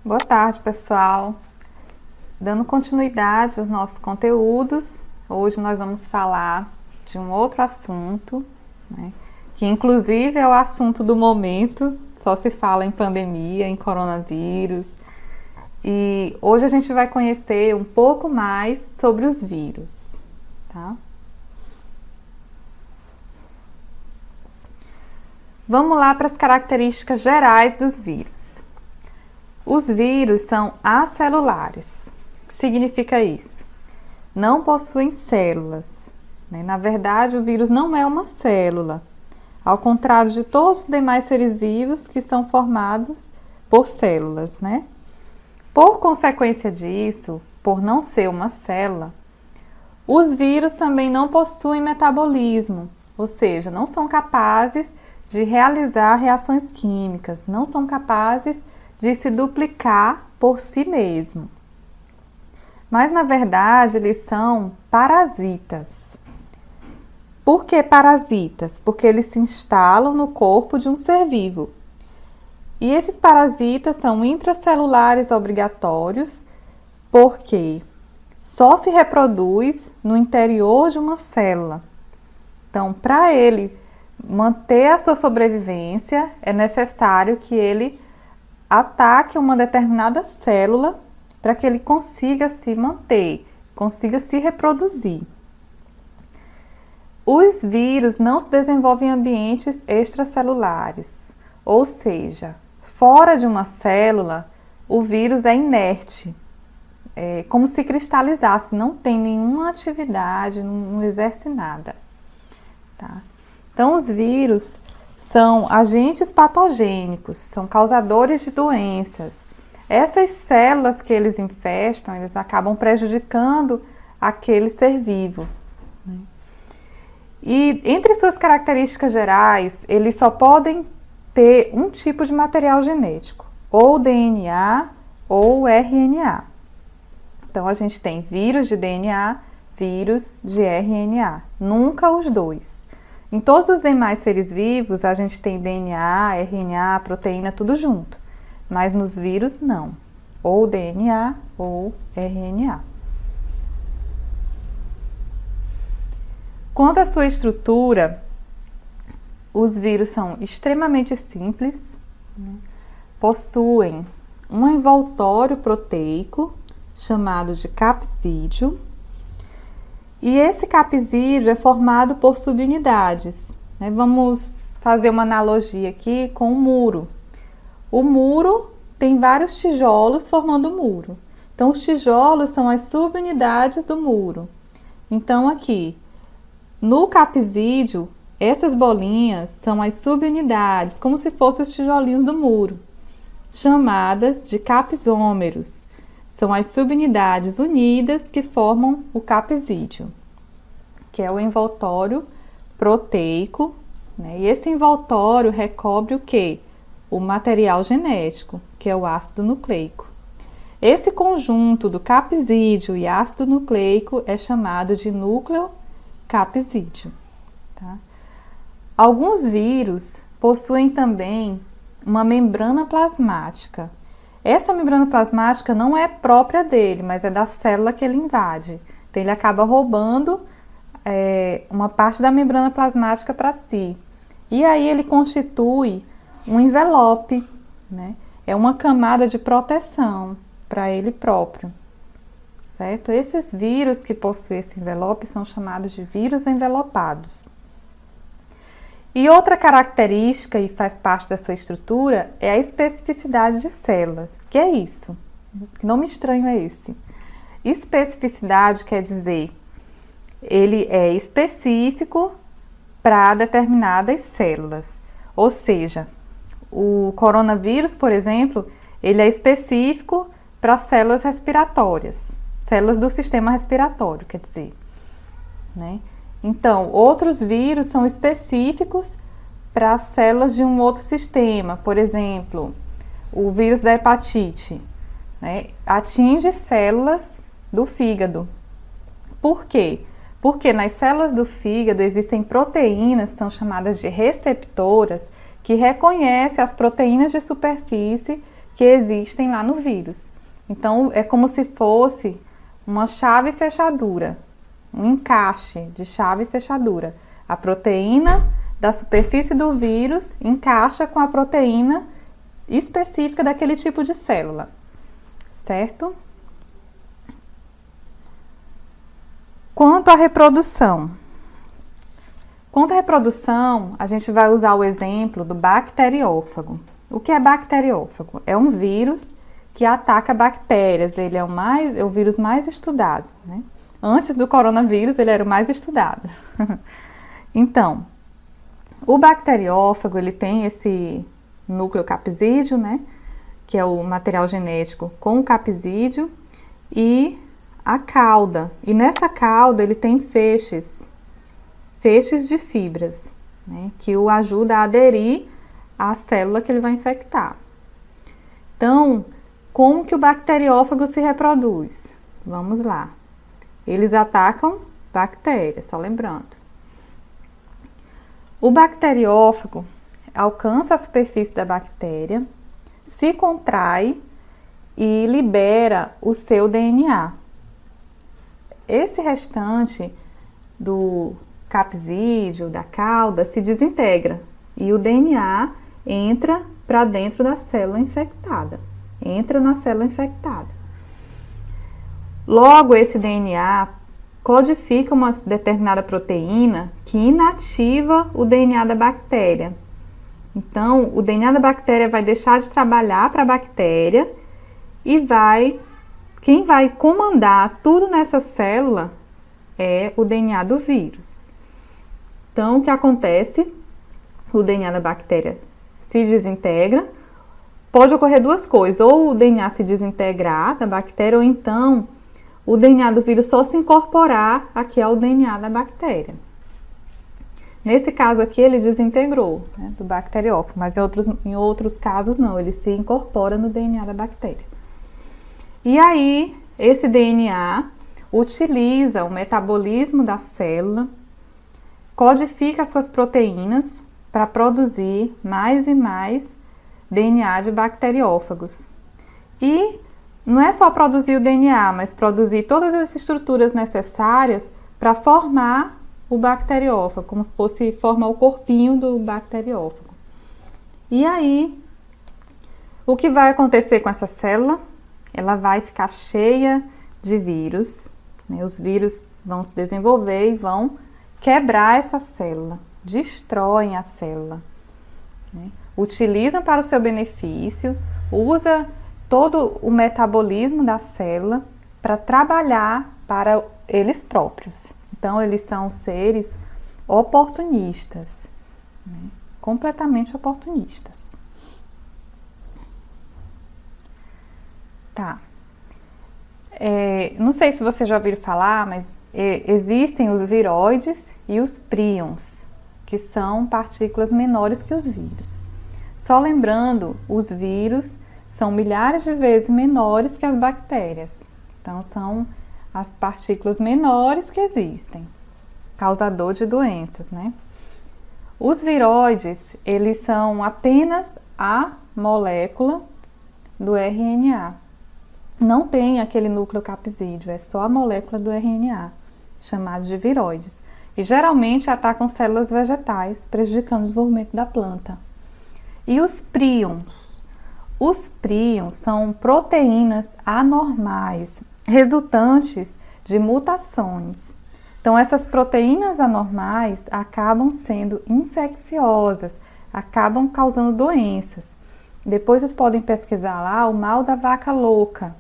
Boa tarde, pessoal. Dando continuidade aos nossos conteúdos, hoje nós vamos falar de um outro assunto, né, que inclusive é o assunto do momento, só se fala em pandemia, em coronavírus. E hoje a gente vai conhecer um pouco mais sobre os vírus, tá? Vamos lá para as características gerais dos vírus. Os vírus são acelulares. O que significa isso? Não possuem células, né? Na verdade, o vírus não é uma célula, ao contrário de todos os demais seres vivos que são formados por células, né? Por consequência disso, por não ser uma célula, os vírus também não possuem metabolismo, ou seja, não são capazes de realizar reações químicas, não são capazes de se duplicar por si mesmo. Mas, na verdade, eles são parasitas. Por que parasitas? Porque eles se instalam no corpo de um ser vivo. E esses parasitas são intracelulares obrigatórios, porque só se reproduz no interior de uma célula. Então, para ele manter a sua sobrevivência, é necessário que ele ataque uma determinada célula para que ele consiga se manter, consiga se reproduzir. Os vírus não se desenvolvem em ambientes extracelulares, ou seja, fora de uma célula, o vírus é inerte, é como se cristalizasse, não tem nenhuma atividade, não exerce nada. Tá? Então, os vírus são agentes patogênicos, são causadores de doenças. Essas células que eles infestam, eles acabam prejudicando aquele ser vivo. E entre suas características gerais, eles só podem ter um tipo de material genético, ou DNA ou RNA. Então, a gente tem vírus de DNA, vírus de RNA, nunca os dois. Em todos os demais seres vivos, a gente tem DNA, RNA, proteína, tudo junto. Mas nos vírus, não. Ou DNA ou RNA. Quanto à sua estrutura, os vírus são extremamente simples, né? Possuem um envoltório proteico, chamado de capsídeo, e esse capsídeo é formado por subunidades, né? Vamos fazer uma analogia aqui com o muro. O muro tem vários tijolos formando o muro. Então, os tijolos são as subunidades do muro. Então, aqui, no capsídeo, essas bolinhas são as subunidades, como se fossem os tijolinhos do muro, chamadas de capsômeros. São as subunidades unidas que formam o capsídeo, que é o envoltório proteico, né? E esse envoltório recobre o quê? O material genético, que é o ácido nucleico. Esse conjunto do capsídeo e ácido nucleico é chamado de núcleo capsídeo. Tá? Alguns vírus possuem também uma membrana plasmática. Essa membrana plasmática não é própria dele, mas é da célula que ele invade. Então, ele acaba roubando uma parte da membrana plasmática para si. E aí ele constitui um envelope, né? É uma camada de proteção para ele próprio, certo? Esses vírus que possuem esse envelope são chamados de vírus envelopados. E outra característica, e faz parte da sua estrutura, é a especificidade de células. Que é isso? Que nome estranho é esse? Especificidade quer dizer, ele é específico para determinadas células. Ou seja, o coronavírus, por exemplo, ele é específico para células respiratórias, células do sistema respiratório, quer dizer, né? Então, outros vírus são específicos para células de um outro sistema. Por exemplo, o vírus da hepatite, né, atinge células do fígado. Por quê? Porque nas células do fígado existem proteínas, que são chamadas de receptoras, que reconhecem as proteínas de superfície que existem lá no vírus. Então, é como se fosse uma chave e fechadura, um encaixe de chave e fechadura. A proteína da superfície do vírus encaixa com a proteína específica daquele tipo de célula, certo? Quanto à reprodução. A gente vai usar o exemplo do bacteriófago. O que é bacteriófago? É um vírus que ataca bactérias. Ele é o vírus mais estudado, né? Antes do coronavírus, ele era o mais estudado. Então, o bacteriófago, ele tem esse núcleo capsídeo, né? Que é o material genético com o capsídeo, e a cauda. E nessa cauda ele tem feixes de fibras, né? Que o ajuda a aderir à célula que ele vai infectar. Então, como que o bacteriófago se reproduz? Vamos lá. Eles atacam bactérias, só lembrando. O bacteriófago alcança a superfície da bactéria, se contrai e libera o seu DNA. Esse restante do capsídeo, da cauda, se desintegra e o DNA entra para dentro da célula infectada. Entra na célula infectada. Logo, esse DNA codifica uma determinada proteína que inativa o DNA da bactéria. Então, o DNA da bactéria vai deixar de trabalhar para a bactéria e quem vai comandar tudo nessa célula é o DNA do vírus. Então, o que acontece? O DNA da bactéria se desintegra. Pode ocorrer duas coisas, ou o DNA se desintegrar da bactéria, ou então o DNA do vírus só se incorporar aqui ao DNA da bactéria. Nesse caso aqui, ele desintegrou, né, do bacteriófago, mas em outros casos não, ele se incorpora no DNA da bactéria. E aí, esse DNA utiliza o metabolismo da célula, codifica as suas proteínas para produzir mais e mais DNA de bacteriófagos. E não é só produzir o DNA, mas produzir todas as estruturas necessárias para formar o bacteriófago, como se fosse formar o corpinho do bacteriófago. E aí, o que vai acontecer com essa célula? Ela vai ficar cheia de vírus, né? Os vírus vão se desenvolver e vão quebrar essa célula, destroem a célula, né? Utilizam para o seu benefício, usa todo o metabolismo da célula para trabalhar para eles próprios. Então, eles são seres oportunistas, né? Completamente oportunistas. Tá. Não sei se vocês já ouviram falar, mas existem os viroides e os príons, que são partículas menores que os vírus. Só lembrando, os vírus são milhares de vezes menores que as bactérias. Então, são as partículas menores que existem, causador de doenças, né? Os viroides, eles são apenas a molécula do RNA. Não tem aquele núcleo capsídeo, é só a molécula do RNA, chamado de viroides. E geralmente atacam células vegetais, prejudicando o desenvolvimento da planta. E os príons? Os príons são proteínas anormais, resultantes de mutações. Então, essas proteínas anormais acabam sendo infecciosas, acabam causando doenças. Depois vocês podem pesquisar lá, o mal da vaca louca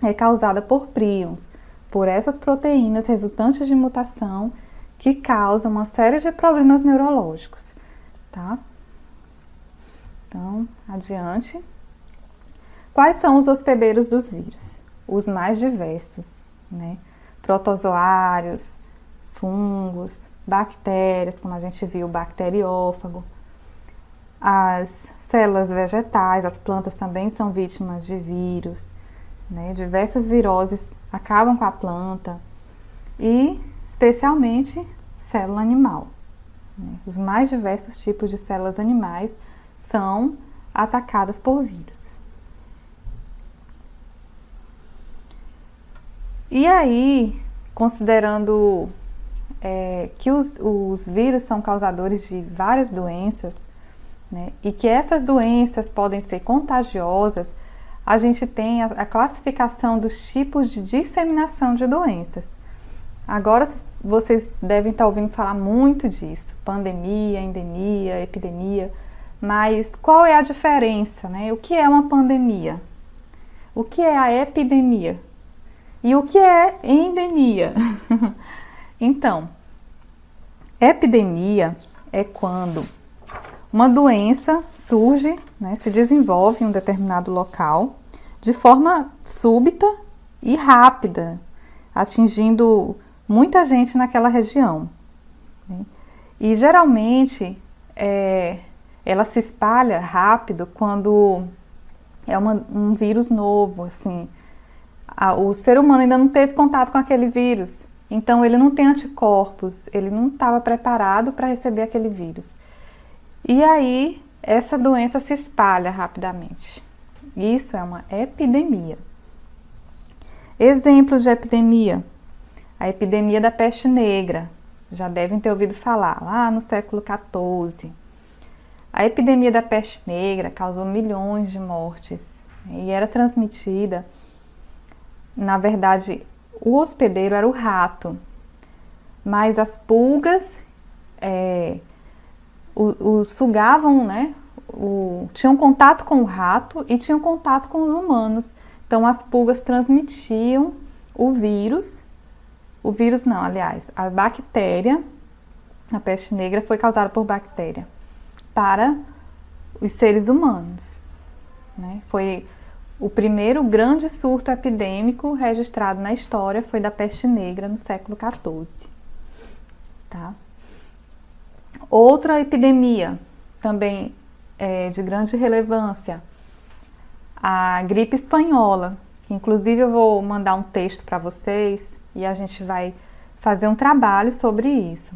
é causada por príons, por essas proteínas resultantes de mutação que causam uma série de problemas neurológicos, tá? Então, adiante. Quais são os hospedeiros dos vírus? Os mais diversos, né? Protozoários, fungos, bactérias, como a gente viu, o bacteriófago. As células vegetais, as plantas também são vítimas de vírus, né? Diversas viroses acabam com a planta e, especialmente, célula animal, né? Os mais diversos tipos de células animais são atacadas por vírus. E aí, considerando que os vírus são causadores de várias doenças, né, e que essas doenças podem ser contagiosas, a gente tem a classificação dos tipos de disseminação de doenças. Agora vocês devem estar ouvindo falar muito disso, pandemia, endemia, epidemia, mas qual é a diferença, né? O que é uma pandemia? O que é a epidemia? E o que é endemia? Então, epidemia é quando uma doença surge, né, se desenvolve em um determinado local de forma súbita e rápida, atingindo muita gente naquela região, né? E geralmente ela se espalha rápido quando é um vírus novo, assim. O ser humano ainda não teve contato com aquele vírus, então ele não tem anticorpos, ele não estava preparado para receber aquele vírus. E aí essa doença se espalha rapidamente. Isso é uma epidemia. Exemplo de epidemia: a epidemia da peste negra. Já devem ter ouvido falar, lá no século XIV. A epidemia da peste negra causou milhões de mortes e era transmitida, na verdade, o hospedeiro era o rato, mas as pulgas sugavam, né? Tinham contato com o rato e tinham contato com os humanos. Então as pulgas transmitiam o vírus não, aliás, a bactéria, a peste negra foi causada por bactéria para os seres humanos, né? Foi o primeiro grande surto epidêmico registrado na história, foi da peste negra no século XIV, tá? Outra epidemia, também de grande relevância, a gripe espanhola. Inclusive eu vou mandar um texto para vocês e a gente vai fazer um trabalho sobre isso.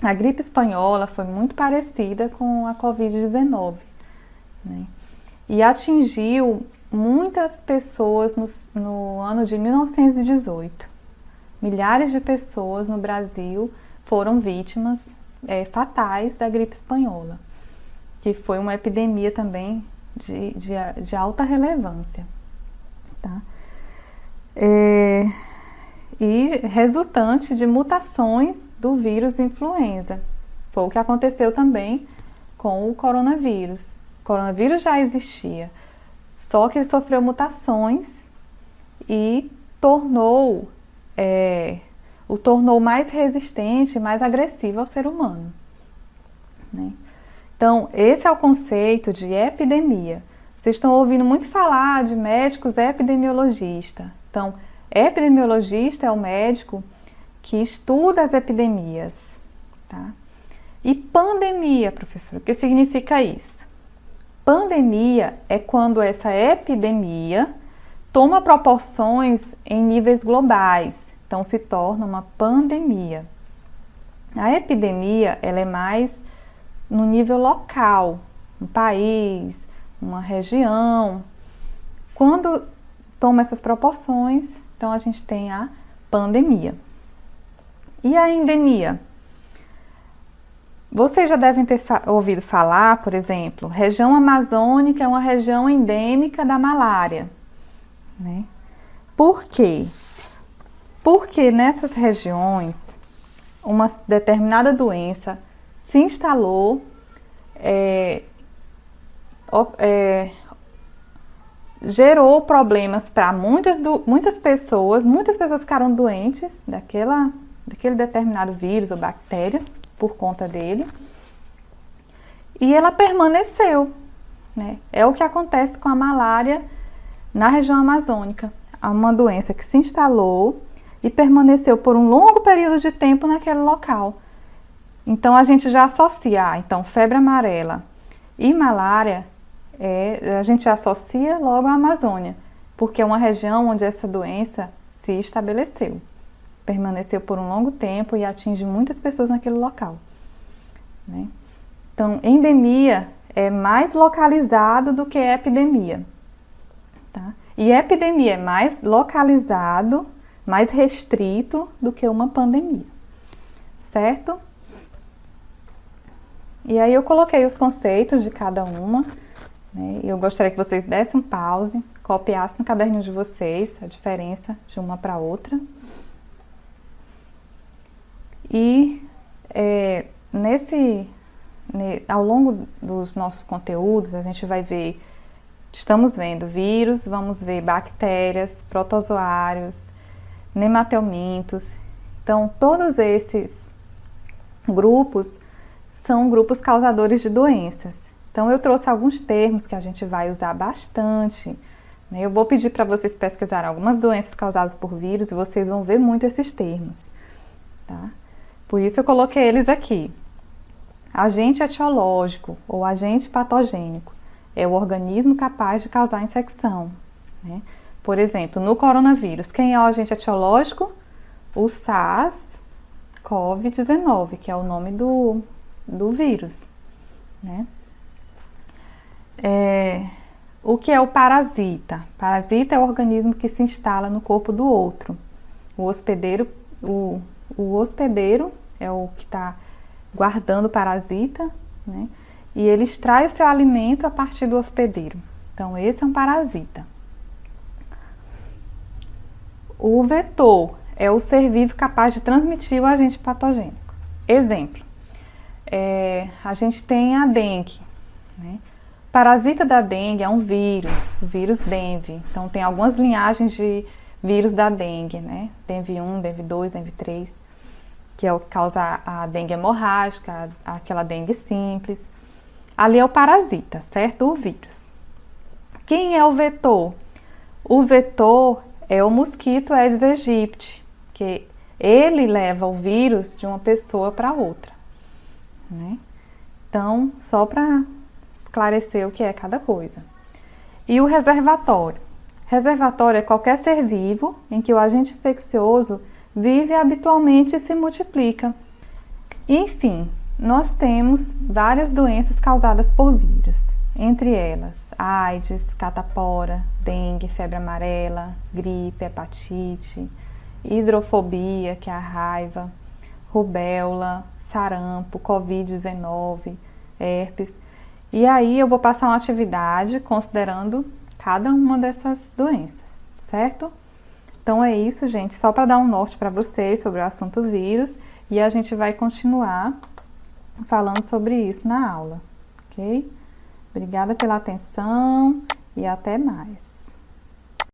A gripe espanhola foi muito parecida com a Covid-19, né? E atingiu muitas pessoas no ano de 1918. Milhares de pessoas no Brasil foram vítimas fatais da gripe espanhola, que foi uma epidemia também de alta relevância, tá? E resultante de mutações do vírus influenza. Foi o que aconteceu também com o coronavírus. O coronavírus já existia, só que ele sofreu mutações e o tornou mais resistente, mais agressivo ao ser humano, né? Então, esse é o conceito de epidemia. Vocês estão ouvindo muito falar de médicos epidemiologistas. Então, epidemiologista é o médico que estuda as epidemias, tá? E pandemia, professor, o que significa isso? Pandemia é quando essa epidemia toma proporções em níveis globais, então se torna uma pandemia. A epidemia, ela é mais no nível local, um país, uma região. Quando toma essas proporções, então a gente tem a pandemia. E a endemia? Vocês já devem ter ouvido falar, por exemplo, região amazônica é uma região endêmica da malária, né? Por quê? Porque nessas regiões uma determinada doença se instalou, gerou problemas para muitas pessoas ficaram doentes daquele determinado vírus ou bactéria por conta dele, e ela permaneceu, né? É o que acontece com a malária na região amazônica. Há uma doença que se instalou e permaneceu por um longo período de tempo naquele local. Então a gente já associa, então febre amarela e malária, a gente já associa logo à Amazônia, porque é uma região onde essa doença se estabeleceu, permaneceu por um longo tempo e atinge muitas pessoas naquele local, né? Então, endemia é mais localizado do que epidemia, tá? E epidemia é mais localizado mais restrito do que uma pandemia, certo? E aí eu coloquei os conceitos de cada uma, né? Eu gostaria que vocês dessem um pause, copiassem no caderninho de vocês a diferença de uma para outra. E ao longo dos nossos conteúdos, a gente vai ver, estamos vendo vírus, vamos ver bactérias, protozoários, nematelmintos. Então, todos esses grupos são grupos causadores de doenças. Então, eu trouxe alguns termos que a gente vai usar bastante, né? Eu vou pedir para vocês pesquisarem algumas doenças causadas por vírus e vocês vão ver muito esses termos, tá? Por isso eu coloquei eles aqui. Agente etiológico ou agente patogênico é o organismo capaz de causar infecção, né? Por exemplo, no coronavírus, quem é o agente etiológico? O SARS-CoV-19, que é o nome do vírus, né? O que é o parasita? Parasita é o organismo que se instala no corpo do outro. O hospedeiro é o que está guardando o parasita, né? E ele extrai o seu alimento a partir do hospedeiro. Então, esse é um parasita. O vetor é o ser vivo capaz de transmitir o agente patogênico. Exemplo, a gente tem a dengue, né? O parasita da dengue é um vírus, o vírus dengue. Então, tem algumas linhagens de vírus da dengue, né? Dengue 1, dengue 2, dengue 3, que é o que causa a dengue hemorrágica, aquela dengue simples. Ali é o parasita, certo? O vírus. Quem é o vetor? O vetor é o mosquito Aedes aegypti, que ele leva o vírus de uma pessoa para outra, né? Então, só para esclarecer o que é cada coisa. E o reservatório? Reservatório é qualquer ser vivo em que o agente infeccioso vive habitualmente e se multiplica. Enfim, nós temos várias doenças causadas por vírus, entre elas AIDS, catapora, dengue, febre amarela, gripe, hepatite, hidrofobia, que é a raiva, rubéola, sarampo, Covid-19, herpes. E aí eu vou passar uma atividade considerando cada uma dessas doenças, certo? Então é isso, gente, só para dar um norte para vocês sobre o assunto vírus, e a gente vai continuar falando sobre isso na aula, ok? Obrigada pela atenção e até mais.